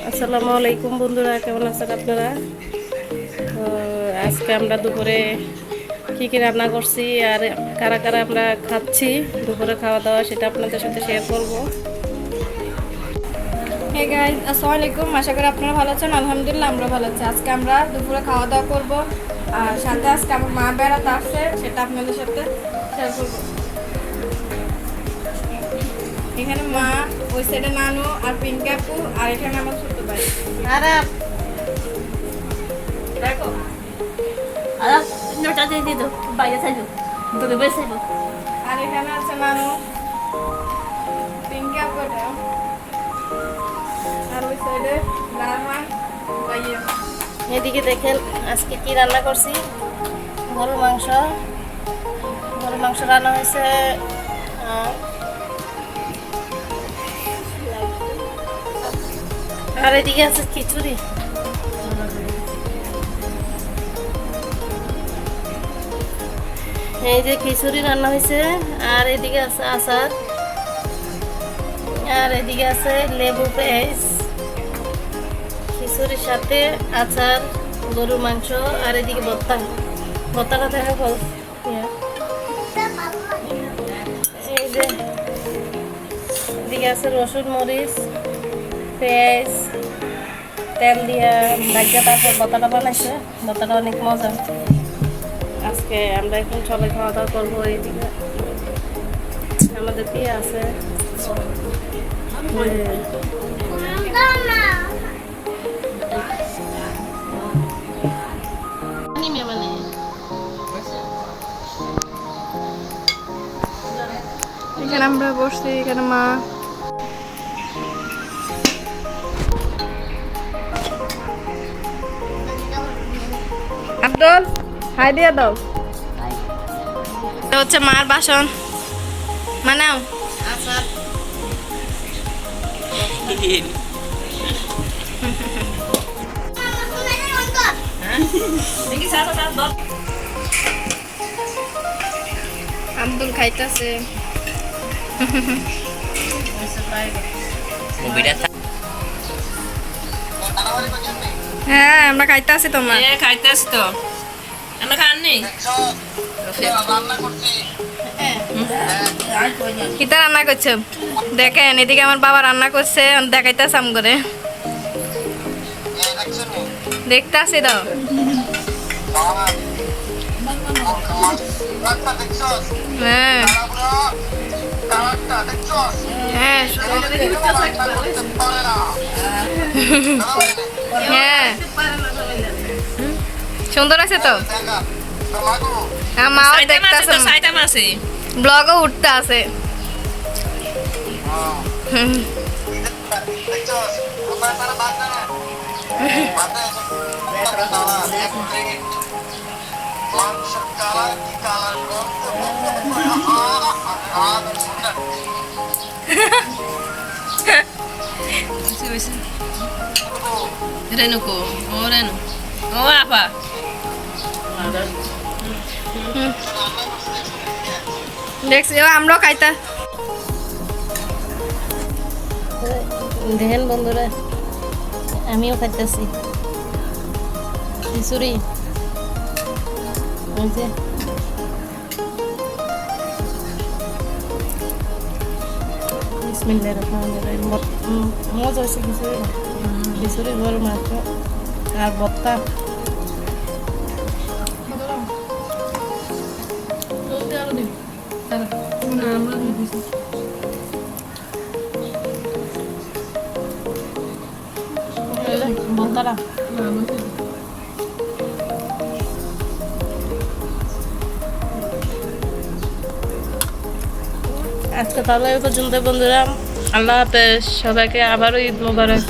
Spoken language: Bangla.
আসসালামু আলাইকুম বন্ধুরা, কেমন আছেন আপনারা? তো আজকে আমরা দুপুরে কী কী রান্না করছি আর কারা কারা আমরা খাচ্ছি দুপুরে খাওয়া দাওয়া, সেটা আপনাদের সাথে শেয়ার করব। হে গাইস, আসসালামু আলাইকুম। আশা করি আপনারা ভালো আছেন। আলহামদুলিল্লাহ আমরা ভালো আছি। আজকে আমরা দুপুরে খাওয়া দাওয়া করব আর সাথে আজকে আমার মা বেড়াতে আসছে, সেটা আপনাদের সাথে শেয়ার করব। এখানে মা, ওই সাইডে নানু আর পিঙ্কি আপু, আর এখানে আমার ছোট ভাই। আরে দেখো, আরে নোটা দিয়ে দিত বাইরে থাকো দূরে বসে থাকো। আর এখানে আছে নানু, পিঙ্কি আপু এটা, আর ওই সাইডে লারমান ভাইয়া। এদিকে দেখেন আজকে কি রান্না করছি। গরুর মাংস রান্না হয়েছে। আর এদিকে আছে খিচুড়ি। এই যে খিচুড়ি রান্না হয়েছে, আর এদিকে আছে আচার, আর এদিকে আছে লেবু পেঁয়াজ। খিচুড়ির সাথে আচার, গরুর মাংস, আর এদিকে ভর্তাটা দেখা বল। এই যে এদিকে আছে রসুন, মরিচ, পেঁয়াজ, তেল দিয়া ভাজা, তারপর ভর্তাটা বানাইছে। ভর্তাটা অনেক মজা। আজকে আমরা এখন সবাই খাওয়া দাওয়া করবো। এইদিকে আমাদের পেয়ে আছে। এখানে আমরা বসছি, এখানে মা। আব্দুল, হাই দিয়ে দাও। এটা হচ্ছে মার বাসন, মানাও। আচার, আব্দুল খাইতেছে। হ্যাঁ, আমরা খাইতেছি। তোমার খাইতেছ তো আমরা খাননি কিতা রান্না করছে দেখেন। এদিকে আমার বাবা রান্না করছে, দেখাইতেছে আম করে। দেখতেছি দাও। হ্যাঁ হ্যাঁ হ্যাঁ, সুন্দর আছে তো। হ্যাঁ, মাও দেখতেছে, ব্লগও উঠতে আছে। রেনুকো ও রেনু ও আপা দেখছি আমরাও খাইতা। দেখেন বন্ধুরা, আমিও খাইতেছি খিচুড়ি। ওই যে বিসমিল্লাহির রহমানির রহিম। মজা হয়েছে খিচুড়ি, গরুর মাংস আর ভর্তা। ভর্তাটা আজকে তাহলে এই পর্যন্ত বন্ধুরা। আল্লাহ হাফেজ, সবাইকে আবারও ঈদ মোবারক।